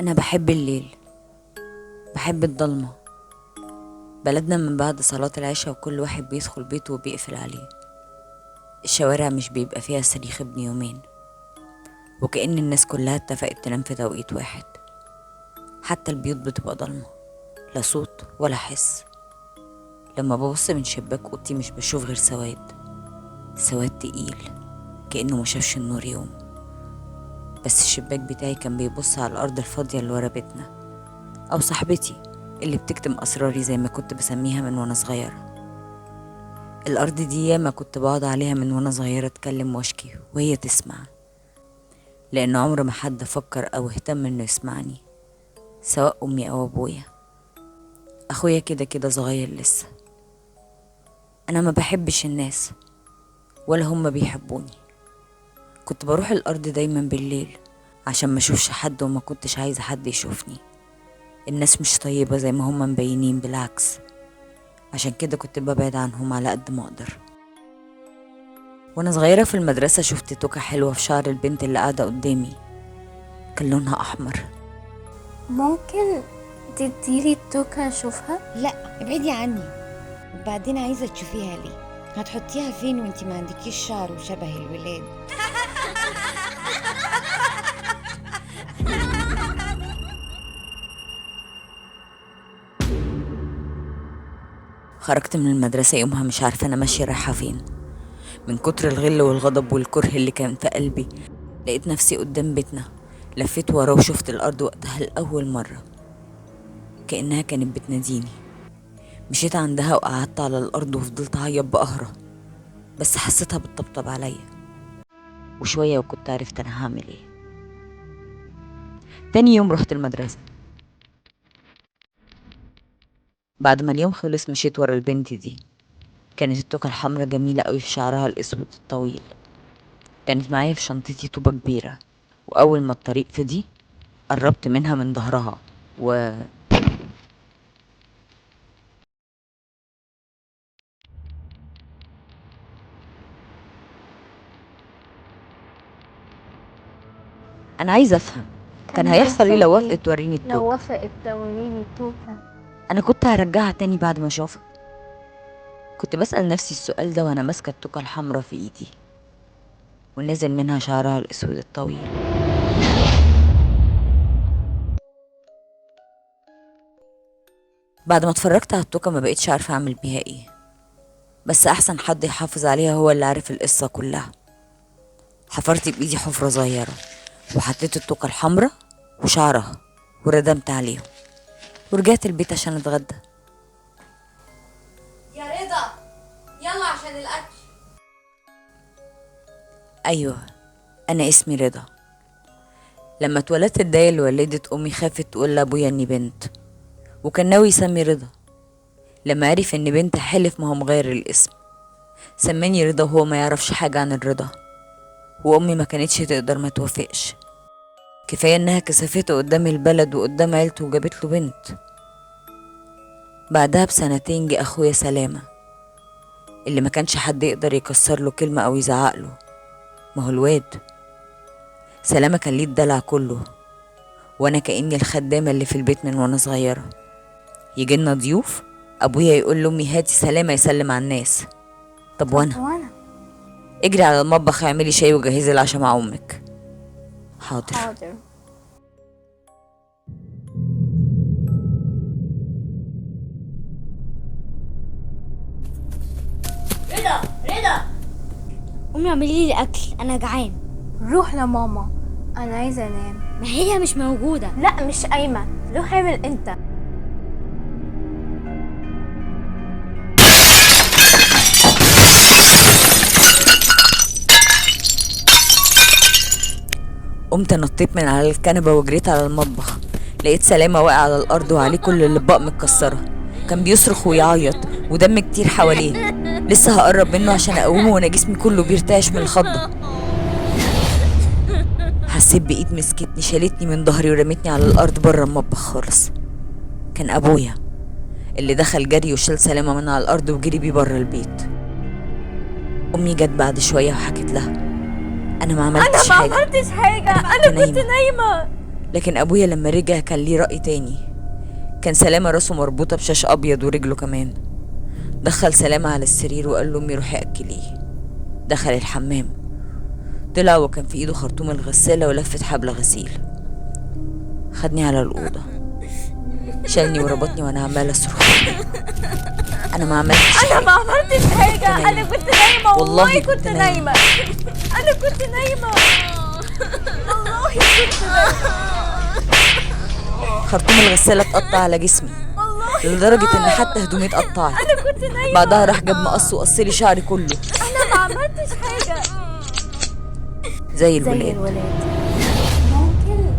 أنا بحب الليل، بحب الضلمة. بلدنا من بعد صلاة العشاء وكل واحد بيدخل بيته وبيقفل عليه. الشوارع مش بيبقى فيها صريخ ابن يومين، وكأن الناس كلها اتفقت تنام في توقيت واحد. حتى البيوت بتبقى ضلمة، لا صوت ولا حس. لما ببص من شباك اوضتي مش بشوف غير سواد تقيل، كأنه ما شافش النور يوم. بس الشباك بتاعي كان بيبص على الأرض الفاضية اللي ورا بيتنا، أو صاحبتي اللي بتكتم أسراري زي ما كنت بسميها من وأنا صغيرة. الأرض دي ياما كنت بقعد عليها من وأنا صغيرة أتكلم وأشكي وهي تسمع، لأن عمر ما حد فكر أو اهتم إنه يسمعني، سواء أمي أو أبويا. أخويا كده كده صغير لسه. أنا ما بحبش الناس ولا هم بيحبوني. كنت بروح الأرض دايما بالليل عشان ما أشوفش حد، وما كنتش عايزة حد يشوفني. الناس مش طيبة زي ما هم مبينين، بالعكس. عشان كده كنت ببعد عنهم على قد ما أقدر. وانا صغيرة في المدرسة شفت توكة حلوة في شعر البنت اللي قاعدة قدامي، كان لونها أحمر. ممكن تديلي التوكة اشوفها؟ لا، ابعدي عني. وبعدين عايزة تشوفيها ليه؟ هتحطيها فين وانتي ما عندكيش شعر وشبه الولاد؟ خرجت من المدرسة يومها مش عارفة أنا ماشية رايحة فين، من كتر الغل والغضب والكره اللي كان في قلبي. لقيت نفسي قدام بيتنا، لفيت ورا وشفت الأرض وقتها لأول مرة، كأنها كانت بتناديني. مشيت عندها وقعدت على الأرض وفضلت أعيط بقهرة، بس حسيتها بتطبطب عليا. وشوية وكنت عرفت أنا هعمل إيه. تاني يوم رحت المدرسة. بعد ما اليوم خلص مشيت ورا البنت دي. كانت التوكة الحمرا جميلة قوي في شعرها الأسود الطويل. كانت معايا في شنطتي طوبة كبيرة، وأول ما الطريق فضي قربت منها من ظهرها أنا عايزة أفهم كان هيحصل إيه لو وافقت توريني التوكة. لو وافقت توريني التوكة، أنا كنت هرجعها تاني بعد ما أشوفها. كنت بسأل نفسي السؤال ده وأنا ماسكة التوكة الحمرا في إيدي، ونزل منها شعرها الأسود الطويل. بعد ما اتفرجت على التوكة ما بقيتش عارفة أعمل بيها إيه، بس أحسن حد يحافظ عليها هو اللي عارف القصة كلها. حفرت بإيدي حفرة صغيرة وحطيت التوكة الحمرا وشعرها وردمت عليهم، ورجعت البيت عشان اتغدى. يا رضا، يلا عشان الأكل. أيوة، أنا اسمي رضا. لما اتولدت الداية اللي ولدت أمي خافت تقول لأبويا إني بنت، وكان ناوي يسمي رضا. لما عرف إني بنت حلف ما هو مغير الاسم، سماني رضا وهو ما يعرفش حاجة عن الرضا. وأمي ما كانتش تقدر ما توافقش، كفاية إنها كسفته قدام البلد وقدام عيلته وجابت له بنت. بعدها بسنتين جه أخويا سلامة، اللي ما كانش حد يقدر يكسر له كلمة أو يزعق له. ما هو الواد سلامة كان ليه الدلع كله، وأنا كأني الخدامة اللي في البيت من وأنا صغيرة. يجيلنا ضيوف أبويا يقول لأمي هاتي سلامة يسلم على الناس. طب وأنا اجري على المطبخ اعملي شاي وجهزي العشاء مع أمك. حاضر. حاضر. رضا رضا، قومي اعملي لي الاكل، انا جعان. روح لماما، انا عايزة انام. ما هي مش موجوده. لا مش قايمة، روح اعمل انت. قمت نطيت من على الكنبة وجريت على المطبخ. لقيت سلامة واقع على الأرض وعليه كل الأطباق متكسرة. كان بيصرخ ويعيط ودم كتير حواليه. لسه هقرب منه عشان أقومه وأنا جسمي كله بيرتعش من الخضة. حسيت بإيد مسكتني شالتني من ظهري ورمتني على الأرض بره المطبخ خالص. كان أبويا اللي دخل جري وشال سلامة من على الأرض وجري بيه بره البيت. أمي جت بعد شوية وحكت لها أنا ما عملتش حاجة. حاجة، انا كنت نايمة. لكن أبويا لما رجع كان ليه رأي تاني. كان سلامة راسه مربوطة بشاش أبيض ورجله كمان. دخل سلامة على السرير وقال له أمي روحي أكليه. دخل الحمام، طلع وكان في إيده خرطوم الغسالة ولفة حبل غسيل. خدني على الأوضة، شالني وربطني وأنا عمالة أصرخ. أنا ما عملتش انا ما عملتش حاجه، انا كنت نايمه، والله كنت نايمه. انا كنت نايمه، والله كنت نايمه. خرطوم الغسالة اتقطع على جسمي لدرجة إن حتى هدومي اتقطعت. انا كنت نايمه. بعدها راح جاب مقص وقصلي شعري كله انا ما عملتش حاجه. زي الولاد. ممكن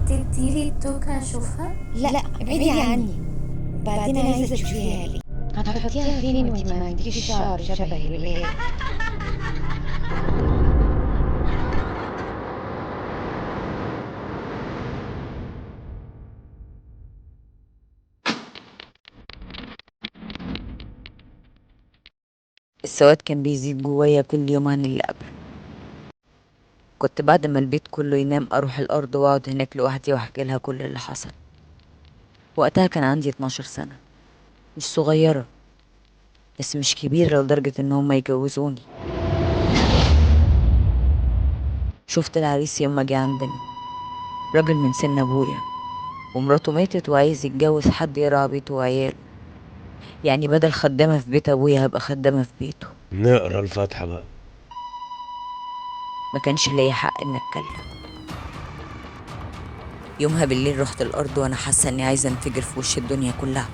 تديلي التوكة اشوفها؟ لا ابعدي عني. وبعدين عايزة تشوفيها لي. هتحطيها فين وانت ما عندكيش شعر شبه الولاد؟ السواد كان بيزيد جوايا كل يوم عن اللي قبل. كنت بعد ما البيت كله ينام أروح الأرض وأقعد هناك لوحدي وأحكي لها كل اللي حصل. وقتها كان عندي 12 سنة، مش صغيرة بس مش كبيرة لدرجة إن هما يجوزوني. شفت العريس يوم ما جه عندنا، راجل من سن أبويا ومراته ماتت وعايز يتجوز حد يرعى بيته وعياله. يعني بدل خدامة في بيت أبويا هبقى خدامة في بيته. نقرا الفاتحة بقى. ما كانش ليا حق إن أتكلم. يومها بالليل رحت الأرض وأنا حاسة إني عايزة أنفجر في وش الدنيا كلها.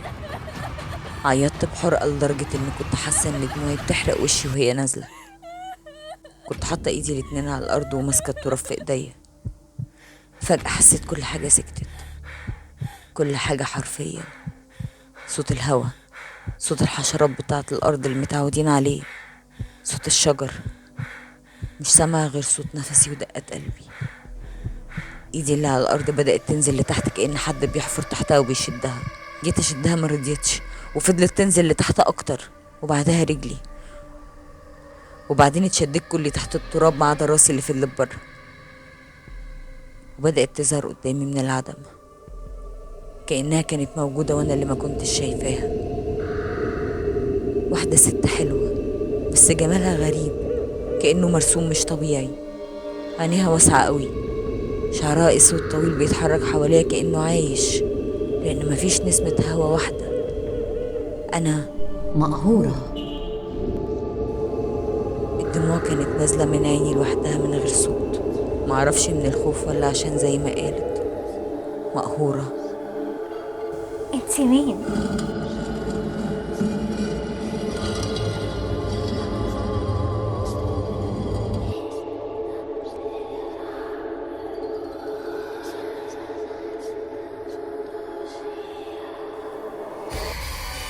عيطت بحرقة لدرجة إني كنت حاسة إن دموعي بتحرق وشي وهي نازلة. كنت حاطة إيدي الاتنين على الأرض وماسكة التراب في إيديا. فجأة حسيت كل حاجة سكتت، كل حاجة حرفيا. صوت الهوا، صوت الحشرات بتاعة الأرض اللي متعودين عليه، صوت الشجر. مش سامعة غير صوت نفسي ودقات قلبي. ايدي اللي على الأرض بدأت تنزل لتحت كأن حد بيحفر تحتها وبيشدها. جيت أشدها ما رضيتش وفضلت تنزل لتحت أكتر، وبعدها رجلي، وبعدين اتشدت كلي تحت التراب ما عدا راسي اللي فضلت بره. وبدأت تظهر قدامي من العدم كأنها كانت موجودة وأنا اللي ما كنتش شايفاها. واحدة ست حلوة بس جمالها غريب كأنه مرسوم مش طبيعي. عينيها واسعة قوي، شعرها اسود طويل بيتحرك حواليها كأنه عايش، لأن مفيش نسمة هوا واحدة. أنا مقهورة. الدموع كانت نازلة من عيني لوحدها من غير صوت، معرفش من الخوف ولا عشان زي ما قالت مقهورة. انتي مين؟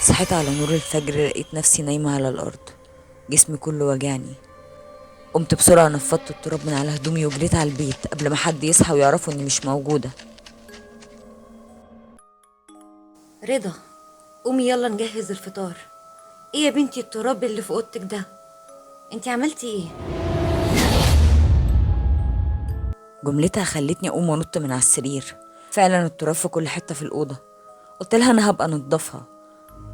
صحيت على نور الفجر، لقيت نفسي نايمة على الأرض، جسمي كله وجعني. قمت بسرعة، نفضت التراب من على هدومي وجريت على البيت قبل ما حد يصحى ويعرفوا إني مش موجودة. رضا قومي يلا نجهز الفطار. ايه يا بنتي التراب اللي في اوضتك ده؟ انتي عملتي ايه؟ جملتها خلتني أقوم ونط من على السرير. فعلا التراب في كل حتة في الأوضة. قلت لها أنا هبقى نضفها.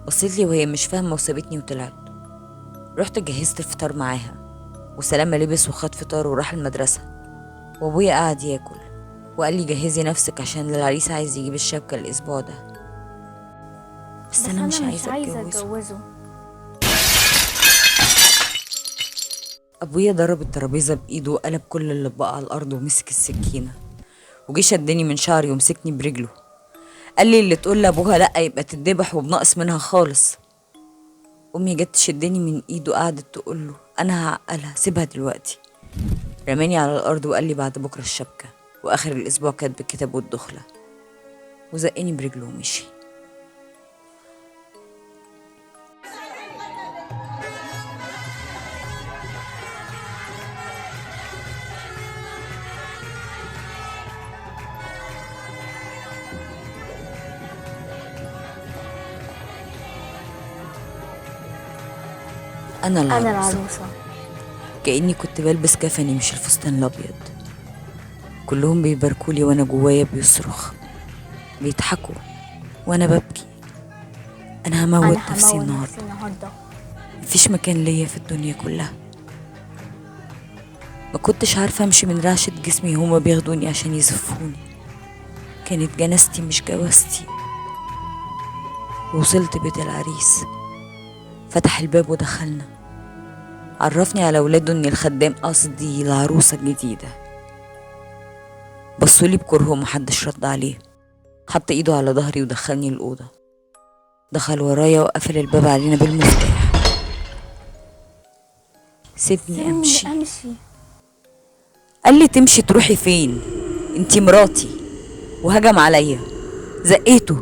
بصيت لي وهي مش فاهمة وسابتني وطلعت. رحت جهزت الفطار معاها، وسلامة لبس وخد فطار وراح المدرسة، وأبويا قعد ياكل وقال لي جهزي نفسك عشان العريس عايز يجيب الشبكة الأسبوع ده. بس أنا مش عايزة أتجوزه. أبويا ضرب الترابيزة بإيده وقلب كل اللي بقى على الأرض ومسك السكينة، وجي شدني من شعري ومسكني برجله. قال لي اللي تقول لأبوها لأ يبقى تتذبح وبنقص منها خالص. أمي جت تشدني من إيده وقعدت تقول له أنا هعقلها، سيبها دلوقتي. رماني على الأرض وقال لي بعد بكرة الشبكة وآخر الأسبوع كاتب الكتاب والدخلة، وزقني برجله ومشي. أنا العروسة. كأني كنت بلبس كفني مش الفستان الأبيض. كلهم بيباركولي وانا جوايا بيصرخ، بيضحكوا وانا ببكي. انا هموت نفسي النهارده. مفيش مكان ليا في الدنيا كلها. ما كنتش عارفه امشي من رعشه جسمي، هما بياخدوني عشان يزفوني. كانت جنازتي مش جوازتي. وصلت بيت العريس، فتح الباب ودخلنا. عرفني على ولاده اني الخدام، قصدي العروسه الجديده. بصولي بكره ومحدش رد عليه. حط ايده على ظهري ودخلني الاوضه. دخل ورايا وقفل الباب علينا بالمفتاح. سيبني امشي. قال لي تمشي تروحي فين؟ انتي مراتي. وهجم عليا، زقيته،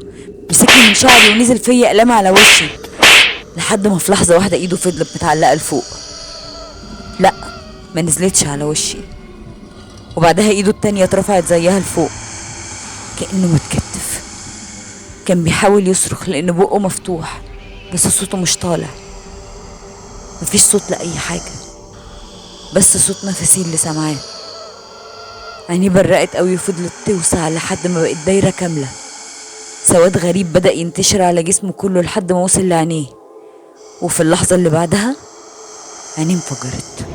مسكني من شعري ونزل فيا اقلام على وشي، لحد ما في لحظه واحده ايده فضلت متعلقه لفوق. لا، ما نزلتش على وشي، وبعدها ايده التانية اترفعت زيها لفوق كأنه متكتف. كان بيحاول يصرخ لأن بقه مفتوح، بس صوته مش طالع. مفيش صوت لأي حاجة، بس صوت نفسي اللي سمعاه. عينيه برقت قوي وفضلت توسع لحد ما بقت دايرة كاملة. سواد غريب بدأ ينتشر على جسمه كله لحد ما وصل لعينيه، وفي اللحظة اللي بعدها عينيه انفجرت.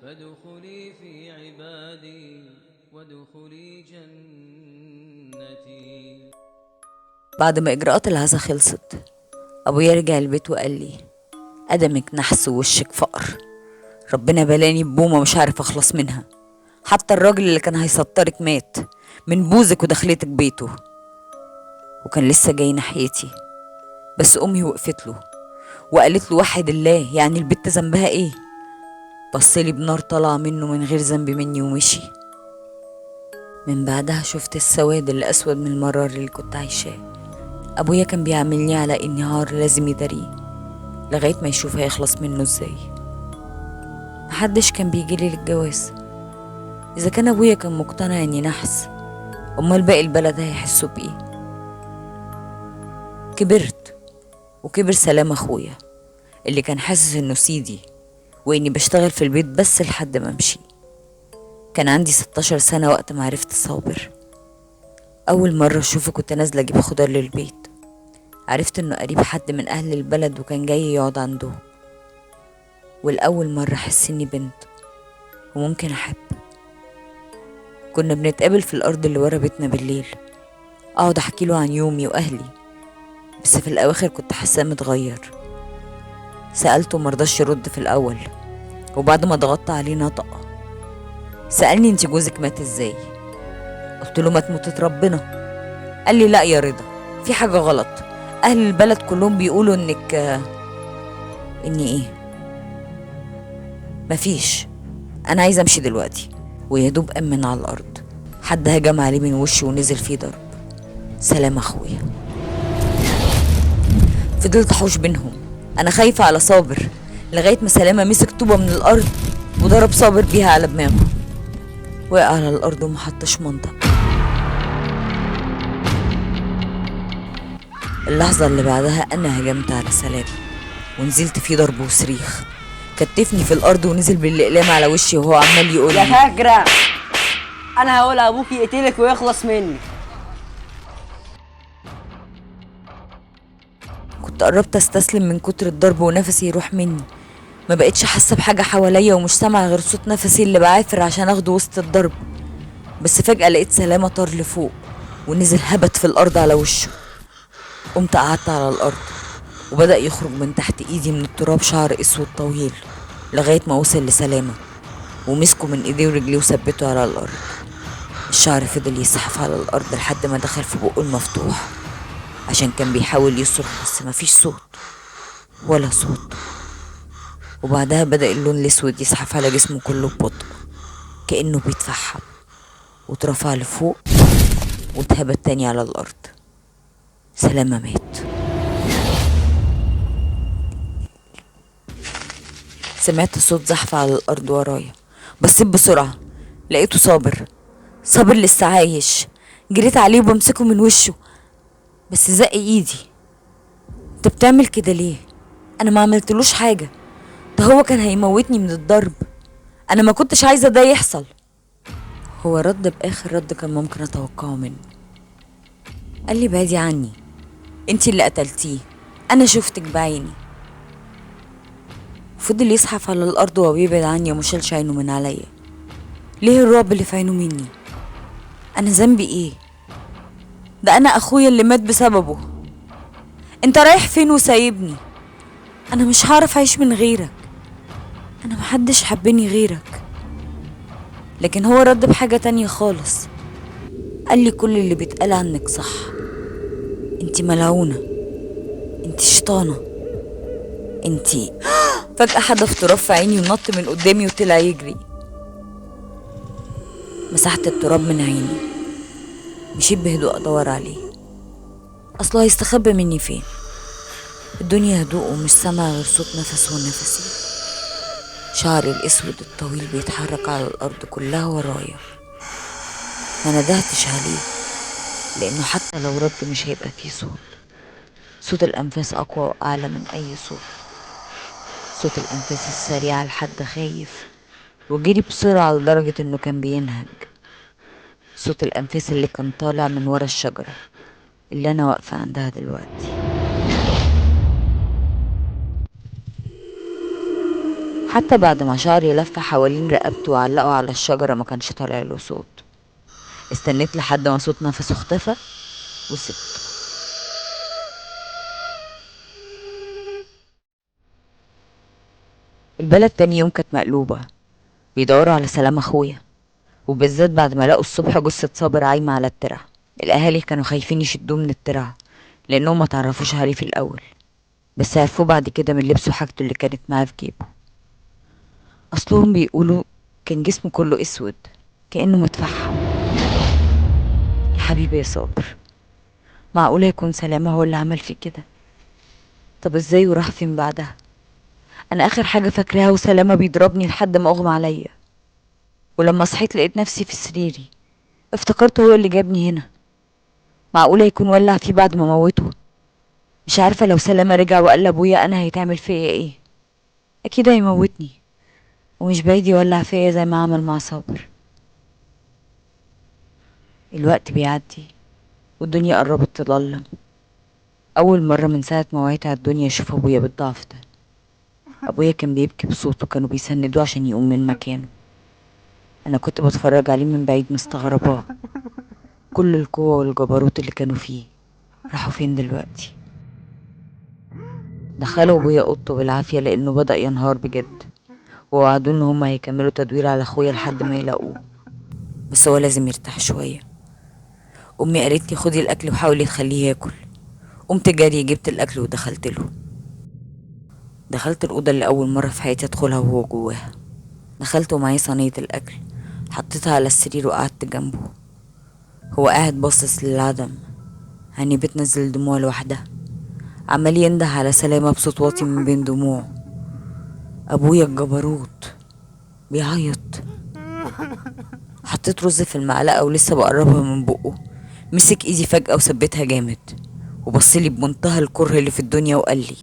فادخلي في عبادي وادخلي جنتي. بعد ما إجراءات العزا خلصت، أبويا رجع البيت وقال لي قدمك نحس ووشك فقر. ربنا بلاني ببومة مش عارف أخلص منها. حتى الراجل اللي كان هيسطرك مات من بوزك ودخلتك بيته. وكان لسه جاي ناحيتي، بس أمي وقفت له وقالت له وحد الله، يعني البت ذنبها إيه؟ بصلي بنار طالعة منه من غير ذنب مني ومشي. من بعدها شفت السواد اللي أسود من المرار اللي كنت عايشاه. أبويا كان بيعملني على إني عار لازم يداريه لغاية ما يشوف هيخلص منه إزاي. محدش كان بيجيلي للجواز. إذا كان أبويا كان مقتنع إني نحس، أمال باقي البلد هيحسوا بإيه؟ كبرت، وكبر سلام أخويا اللي كان حاسس إنه سيدي وإني بشتغل في البيت بس لحد ما أمشي. كان عندي 16 سنة وقت ما عرفت صابر. أول مرة أشوفه كنت نازلة أجيب خضار للبيت. عرفت إنه قريب حد من أهل البلد وكان جاي يقعد عنده. والأول مرة أحس إني بنت وممكن أحب. كنا بنتقابل في الأرض اللي ورا بيتنا بالليل، أقعد أحكيله عن يومي وأهلي، بس في الأواخر كنت حاساه متغير. سألته مرضاش يرد في الأول، وبعد ما ضغطت عليه نطق. سألني انت جوزك مات ازاي؟ قلت له مات موتة ربنا. قال لي لا يا رضا، في حاجة غلط. أهل البلد كلهم بيقولوا إنك إني إيه؟ مفيش، أنا عايزة أمشي دلوقتي. ويدوب أمن على الأرض، حد هجم عليه من وشه ونزل فيه ضرب. سلام أخويا. فضلت أحوش بينهم، أنا خايفة على صابر، لغاية ما سلامة مسك طوبة من الأرض وضرب صابر بيها على دماغه. وقع على الأرض ومحطش منطق. اللحظة اللي بعدها أنا هجمت على سلام ونزلت فيه ضرب وصريخ. كتفني في الأرض ونزل بالإقلام على وشي وهو عمال يقول يا فاكرة أنا هقول أبوك يقتلك ويخلص مني. كنت قربت استسلم من كتر الضرب ونفسي يروح مني. ما بقتش حاسة بحاجة حواليا ومش سامعة غير صوت نفسي اللي بعافر عشان اخده وسط الضرب. بس فجأة لقيت سلامة طار لفوق ونزل هبت في الأرض على وشه. قمت قعدت على الأرض وبدأ يخرج من تحت إيدي من التراب شعر أسود طويل لغاية ما وصل لسلامة ومسكه من إيديه ورجليه وثبته على الأرض. الشعر فضل يزحف على الأرض لحد ما دخل في بقه المفتوح عشان كان بيحاول يصرخ بس مفيش صوت ولا صوت. وبعدها بدأ اللون الأسود يزحف على جسمه كله ببطء كأنه بيتفحم، واترفع لفوق واتهبت تاني على الأرض. سلامة مات. سمعت صوت زحف على الأرض ورايا، بصيت بسرعة لقيته صابر لسه عايش. جريت عليه وبمسكه من وشه بس زق ايدي. انت بتعمل كده ليه؟ انا ما عملتلوش حاجة، ده هو كان هيموتني من الضرب. انا ما كنتش عايزة ده يحصل. هو رد باخر رد كان ممكن اتوقعه منه. قال لي بعدي عني، انتي اللي قتلتيه، انا شفتك بعيني. فضل يزحف على الارض وبيبعد عني ومشالش عينه من عليا. ليه الرعب اللي في عينه مني؟ انا ذنبي ايه؟ ده انا اخويا اللي مات بسببه. انت رايح فين وسايبني؟ انا مش هعرف اعيش من غيرك، انا محدش حبني غيرك. لكن هو رد بحاجة تانية خالص. قال لي كل اللي بيتقال عنك صح، انتي ملعونة، انتي شيطانة، انتي فجأة حدف تراب في عيني ونط من قدامي وطلع يجري. مسحت التراب من عيني، مشيت بهدوء ادور عليه. اصله هيستخبى مني فين؟ الدنيا هدوء ومش سامعة غير صوت نفسه ونفسي. شعري الاسود الطويل بيتحرك على الارض كلها ورايا. ما ندهتش عليه لانه حتى لو رد مش هيبقى فيه صوت الانفاس اقوى واعلى من اي صوت الانفاس السريعة لحد خايف وجري بسرعة لدرجة انه كان بينهج. صوت الانفاس اللي كان طالع من ورا الشجرة اللي انا واقفة عندها دلوقتي. حتى بعد ما شعري لف حوالين رقبته وعلقه على الشجرة ما كانش طالع له صوت. استنيت لحد ما صوت نفسه اختفى وسبته. البلد تاني يوم كانت مقلوبة، بيدوروا على سلام اخويا، وبالذات بعد ما لقوا الصبح جثة صابر عايمة على الترع. الاهالي كانوا خايفين يشدوه من الترع لانهم ما تعرفوش عليه في الاول، بس عرفوه بعد كده من لبسه وحاجته اللي كانت معاه في جيبه. اصلهم بيقولوا كان جسمه كله اسود كأنه متفحم. يا حبيبي يا صابر، معقولة يكون سلامة هو اللي عمل فيه كده؟ طب ازاي وراح فين بعدها؟ انا اخر حاجة فاكراها وسلامة بيضربني لحد ما اغمى عليا، ولما صحيت لقيت نفسي في سريري. افتكرت هو اللي جابني هنا. معقولة يكون ولع فيه بعد ما موته؟ مش عارفة لو سلامة رجع وقال لابويا انا هيتعمل فيا ايه. اكيد هيموتني، ومش بعيد يولع فيا زي ما عمل مع صابر. الوقت بيعدي والدنيا قربت تضلم. اول مرة من ساعة ما وعيت على الدنيا اشوف ابويا بالضعف ده. ابويا كان بيبكي بصوته، كانوا بيسندوه عشان يقوم من مكانه. انا كنت بتفرج عليه من بعيد مستغرباه. كل القوة والجبروت اللي كانوا فيه راحوا فين دلوقتي؟ دخلوا ابويا اوضته بالعافية لانه بدأ ينهار بجد، ووعدوه ان هما هيكملوا تدوير على اخويا لحد ما يلاقوه، بس هو لازم يرتاح شوية. امي قالت لي خدي الاكل وحاولي تخليه ياكل. قمت جري جبت الاكل ودخلت له. دخلت الاوضه اللي اول مره في حياتي ادخلها وهو جواها. دخلت ومعايا صينيه الاكل، حطيتها على السرير وقعدت جنبه. هو قاعد باصص للعدم، عيني بتنزل دموع لوحدها، عمال ينده على سلامة بصوت واطي من بين دموعه. ابويا الجبروت بيعيط. حطيت رز في المعلقه ولسه بقربها من بقه، مسك ايدي فجأة وثبتها جامد، وبصلي بمنتهى الكره اللي في الدنيا وقال لي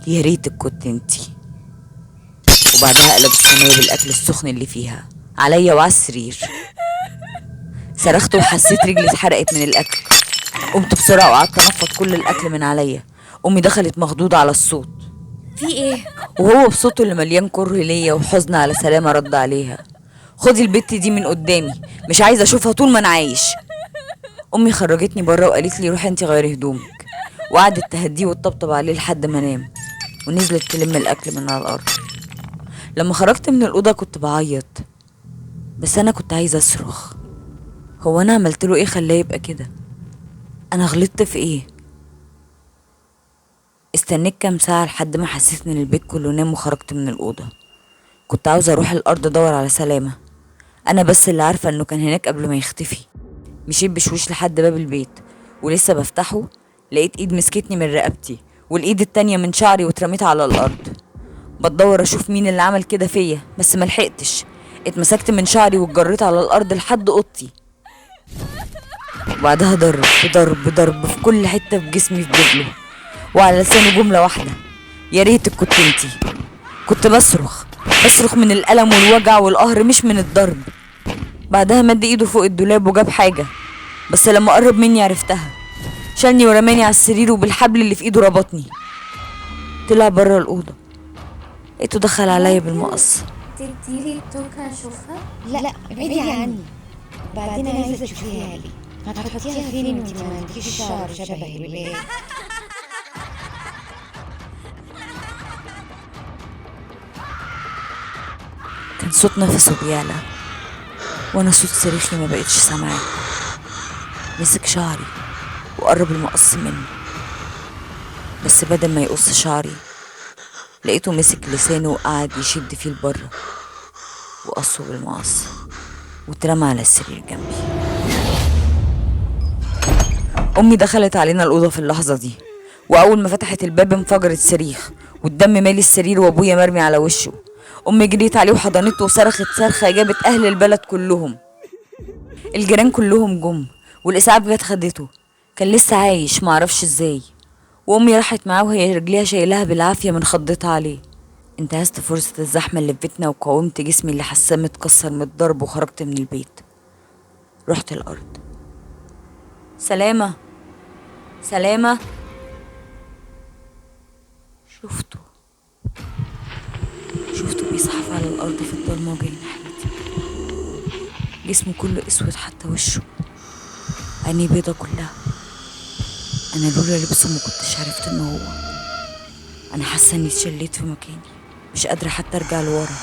يا ريتك كنت انتي. وبعدها قلب الصينيه بالاكل السخن اللي فيها عليا وعلى السرير. صرخت وحسيت رجلي اتحرقت من الاكل. قمت بسرعه وقعدت انفض كل الاكل من عليا. امي دخلت مخضوضه على الصوت. في ايه؟ وهو بصوته اللي مليان كره ليا وحزن على سلامة رد عليها خدي البت دي من قدامي، مش عايزه اشوفها طول ما انا عايش. امي خرجتني بره وقالت لي روحي انتي غيري هدومك، وقعدت تهديه وتطبطب عليه لحد ما نام، ونزلت تلم الاكل من على الارض. لما خرجت من الاوضه كنت بعيط، بس انا كنت عايزه اصرخ. هو انا عملت له ايه خلاه يبقى كده؟ انا غلطت في ايه؟ استنيت كام ساعه لحد ما حسيت ان البيت كله نام وخرجت من الاوضه. كنت عاوزه اروح الارض ادور على سلامه، انا بس اللي عارفه انه كان هناك قبل ما يختفي. مشيت بشويش لحد باب البيت، ولسه بفتحه لقيت ايد مسكتني من رقبتي والايد التانية من شعري واترميت على الارض. بدور اشوف مين اللي عمل كده فيا بس ملحقتش. اتمسكت من شعري واتجريت على الارض لحد اوضتي، وبعدها ضرب ضرب ضرب في كل حته في جسمي في رجله، وعلى لسانه جمله واحده: يا ريتك كنت انتي. كنت بصرخ من الالم والوجع والقهر مش من الضرب. بعدها مد ايده فوق الدولاب وجاب حاجه، بس لما قرب مني عرفتها. شالني ورماني على السرير وبالحبل اللي في ايده ربطني. طلع بره الاوضه، لقيته دخل عليا بالمقص. تديلي التوكة اشوفها؟ لا ابعدي عني. بعدين عايزة تشوفيها لي. هتحطيها فين وانتي ما عندكيش شعر شبه الولاد؟ كان صوت نفسه بيعلى، وانا صوت صريخي ما بقتش سامعاه. مسك شعري وقرب المقص مني، بس بدل ما يقص شعري لقيته مسك لسانه وقعد يشد فيه لبره وقصه بالمقص واترمى على السرير جنبي. امي دخلت علينا الاوضه في اللحظه دي، واول ما فتحت الباب انفجرت صريخ والدم مالي السرير وابويا مرمي على وشه. امي جريت عليه وحضنته وصرخت صرخه جابت اهل البلد كلهم. الجيران كلهم جم والاسعاف جت خدته. كان لسه عايش معرفش ازاي، وامي راحت معاه وهي رجليها شايلها بالعافيه من خضتها عليه. انتهزت فرصه الزحمه اللي في بيتنا وقاومت جسمي اللي حاساه متكسر من الضرب وخرجت من البيت. رحت الارض. سلامه سلامه. شفته بيزحف على الارض في الضلمه وجاي ناحيتي. جسمه كله اسود حتى وشه، عينيه بيضه كلها. انا لولا لبسه ما كنتش عرفت ان هو. انا حاسه اني اتشليت في مكاني، مش قادره حتى ارجع لورا.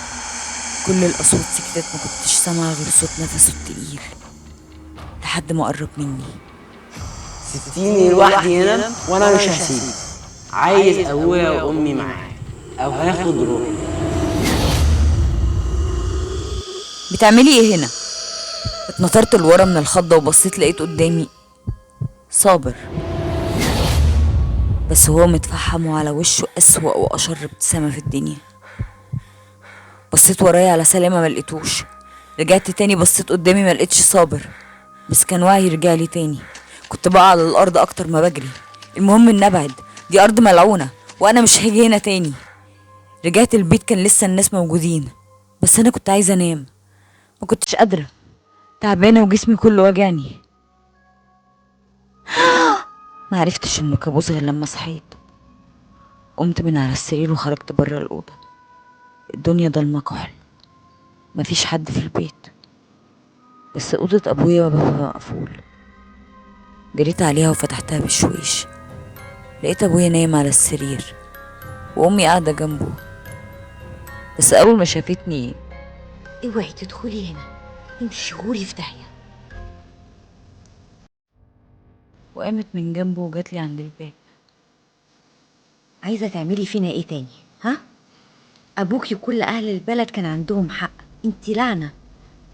كل الاصوات سكتت، ما كنتش سامعه غير صوت نفسه التقيل لحد ما قرب مني. سبتيني لوحدي هنا وانا مش هسيبك. عايز ابويا وامي معايا او هاخد روحي. بتعملي ايه هنا؟ اتنطرت لورا من الخضه وبصيت لقيت قدامي صابر، بس هو متفحم وعلى وشه اسوأ واشر ابتسامه في الدنيا. بصيت ورايا على سلامه ما لقيتوش. رجعت تاني بصيت قدامي ما لقيتش صابر، بس كان وعي رجالي تاني. كنت بقى على الارض اكتر ما بجري. المهم ان ابعد، دي ارض ملعونه وانا مش هاجي هنا تاني. رجعت البيت كان لسه الناس موجودين، بس انا كنت عايزه انام، ما كنتش قادره، تعبانه وجسمي كله وجعني. ما عرفتش انه كابوس غير لما صحيت. قمت من على السرير وخرجت بره الاوضه. الدنيا ضلمه كحل، مفيش حد في البيت، بس اوضه ابويا بابها مقفول. جريت عليها وفتحتها بشويش. لقيت ابويا نايم على السرير وامي قاعده جنبه، بس اول ما شافتني: اوعي تدخلي هنا، امشي غوري في داهيه. وقامت من جنبه وجات لي عند الباب. عايزه تعملي فينا ايه تاني؟ ها؟ ابوكي وكل اهل البلد كان عندهم حق، انتي لعنه،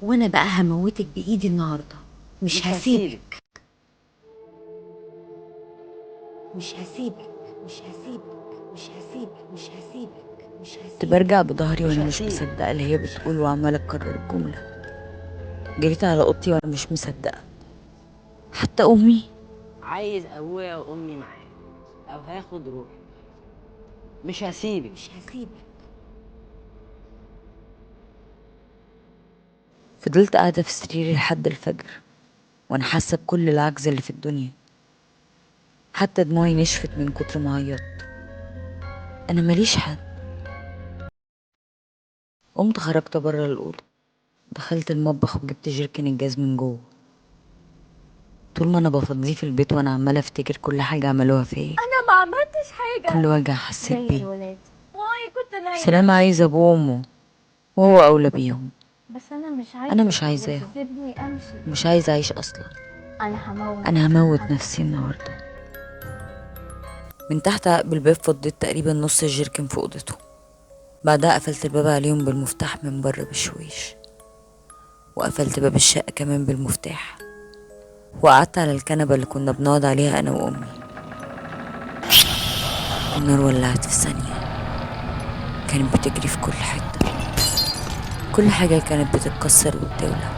وانا بقى هموتك بايدي النهارده. مش هسيبك. مش هسيبك. مش هسيبك. مش هسيبك. مش هسيبك. مش هسيبك. كنت برجع بظهري وانا مش مصدقه اللي هي بتقول وعماله اكرر الجمله. جريت على اوضتي وانا مش مصدقه، حتى امي. عايز ابويا وامي معايا او هاخد روحي. مش هسيبك. مش هسيبك. فضلت قاعده في سريري لحد الفجر وانا حاسه بكل العجز اللي في الدنيا، حتى دموعي نشفت من كتر ما عيطت. انا ماليش حد. قمت خرجت بره الاوضه، دخلت المطبخ وجبت جيركن الجاز من جوه. طول ما انا بفضيه في البيت وانا عماله افتكر كل حاجه عملوها فيا، انا ما عملتش حاجة. كل وجع حسيت زي بيه. الولاد. واي كنت نايمة. سلام عايز ابوه وامه وهو اولى بيهم. بس انا مش عايزة. انا مش عايزاهم، سيبني امشي. مش عايزه اعيش اصلا. انا هموت نفسي النهارده. من تحت عقب الباب فضيت تقريبا نص الجيركن في اوضته. بعدها قفلت الباب عليهم بالمفتاح من بره بشويش، وقفلت باب الشقه كمان بالمفتاح، وقعدت على الكنبه اللي كنا بنقعد عليها انا وامي. النار ولعت في ثانيه، كانت بتجري في كل حته. كل حاجة كانت بتتكسر وبتولع.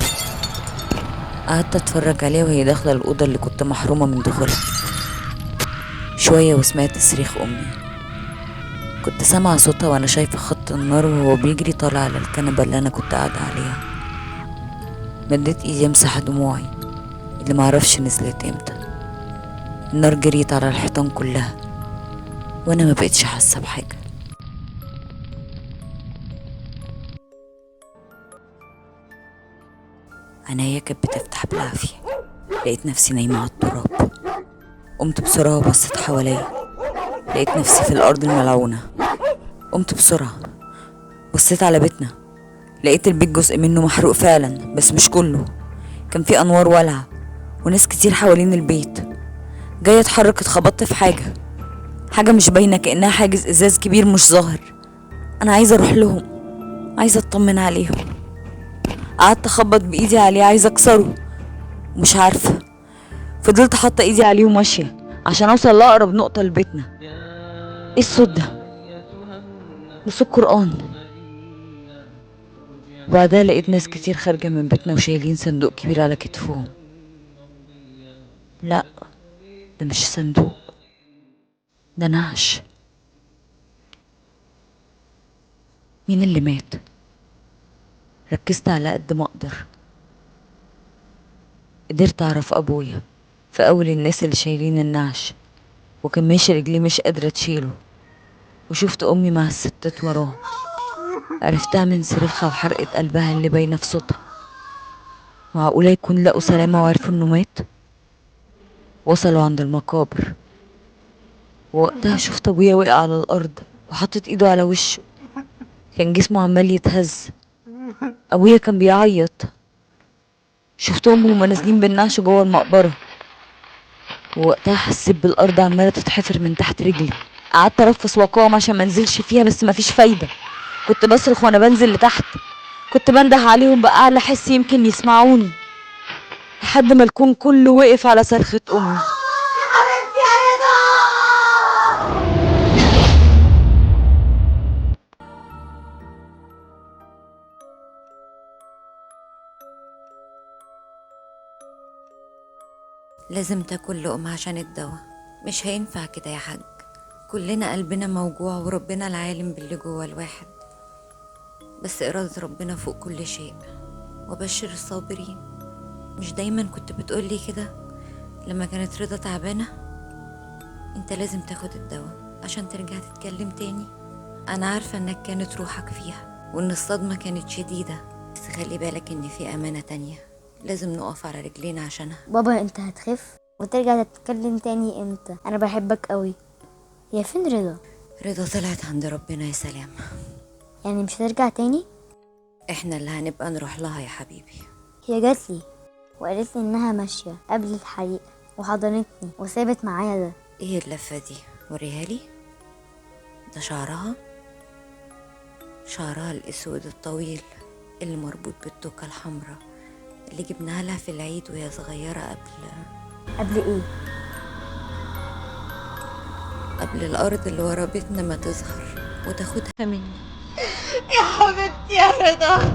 قعدت اتفرج عليها وهي داخلة الأوضة اللي كنت محرومة من دخولها. شوية وسمعت صريخ أمي. كنت سامعة صوتها وأنا شايفة خط النار وهو بيجري طالع على الكنبة اللي أنا كنت قاعدة عليها. مديت إيدي أمسح دموعي اللي معرفش نزلت امتى. النار جريت على الحيطان كلها وأنا ما بقتش حاسة بحاجة. عينيا كانت بتفتح بالعافية، لقيت نفسي نايمة على التراب. قمت بسرعة وبصيت حواليا، لقيت نفسي في الأرض الملعونة. قمت بسرعة بصيت على بيتنا، لقيت البيت جزء منه محروق فعلا بس مش كله. كان في أنوار والعة وناس كتير حوالين البيت. جاية اتحرك اتخبطت في حاجة مش باينة، كأنها حاجز إزاز كبير مش ظاهر. أنا عايزة أروح لهم، عايزة أطمن عليهم. قعدت أخبط بإيدي عليه عايزة أكسره، مش عارفة. فضلت حاطة إيدي عليه وماشية عشان أوصل لأقرب نقطة لبيتنا. إيه الصوت ده؟ صوت قرآن. وبعدها لقيت ناس كتير خارجة من بيتنا وشايلين صندوق كبير على كتفهم. لا، ده مش صندوق، ده نعش. مين اللي مات؟ ركزت على قد ما اقدر. قدرت اعرف ابويا في اول الناس اللي شايلين النعش، وكان ماشي رجليه مش قادرة تشيله. وشفت امي مع الستات وراه، عرفتها من صريخها وحرقة قلبها اللي باينة في صوتها. معقولة يكون لقوا سلامة وعرفوا انه مات؟ وصلوا عند المقابر، ووقتها شفت ابويا وقع على الارض وحطت ايده على وشه، كان جسمه عمال يتهز. ابويا كان بيعيط. شفتهم هما نازلين بالنعش جوه المقبرة، ووقتها حسيت بالارض عمالة تتحفر من تحت رجلي. قعدت ارفس واقاوم عشان ما انزلش فيها بس مفيش فايدة. كنت بصرخ وانا بنزل لتحت، كنت بنده عليهم بأعلى حس يمكن يسمعوني، لحد ما الكون كله وقف على صرخة امي. لازم تاكل لقمة عشان الدواء، مش هينفع كده يا حاج. كلنا قلبنا موجوع وربنا العالم باللي جوه الواحد، بس إرادة ربنا فوق كل شيء. وبشر الصابرين. مش دايما كنت بتقولي كده لما كانت رضا تعبانة؟ انت لازم تاخد الدواء عشان ترجع تتكلم تاني. انا عارفة انك كانت روحك فيها وان الصدمة كانت شديدة، بس خلي بالك ان في امانة تانية لازم نقف على رجلينا عشانها. بابا انت هتخف وترجع تتكلم تاني امتى؟ انا بحبك قوي. هي فين رضا؟ رضا طلعت عند ربنا يا سلام. يعني مش هترجع تاني؟ احنا اللي هنبقى نروح لها يا حبيبي. هي جاتلي وقالت لي انها ماشية قبل الحريقة وحضنتني وسابت معايا ده. ايه اللفة دي؟ وريها لي. ده شعرها الاسود الطويل اللي مربوط بالتوكة الحمراء اللي جبناها لها في العيد وهي صغيرة قبل ايه؟ قبل الارض اللي ورا بيتنا ما تظهر وتاخدها مني. يا حبيبتي يا رضا،